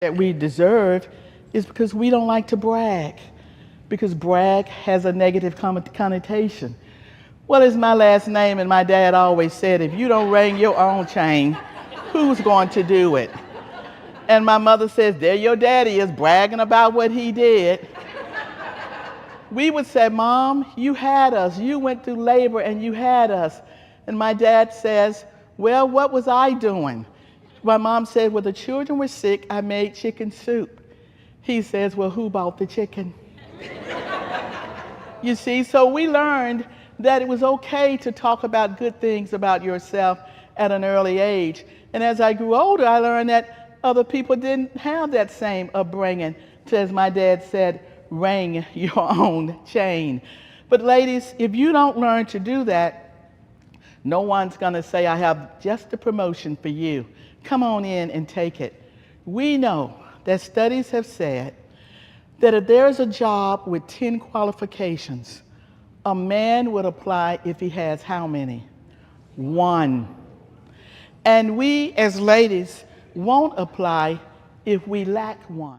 that we deserve is because we don't like to brag, because brag has a negative connotation. Well, it's my last name, and my dad always said, if you don't ring your own chain, who's going to do it? And my mother says, there your daddy is bragging about what he did. We would say, Mom, you had us. You went through labor and you had us. And my dad says, well, what was I doing? My mom said, well, the children were sick. I made chicken soup. He says, well, who bought the chicken? You see, so we learned that it was okay to talk about good things about yourself at an early age. And as I grew older, I learned that other people didn't have that same upbringing, as my dad said, ring your own chain. But ladies, if you don't learn to do that, no one's going to say, I have just a promotion for you. Come on in and take it. We know that studies have said that if there's a job with 10 qualifications, a man would apply if he has how many? 1. And we as ladies won't apply if we lack 1.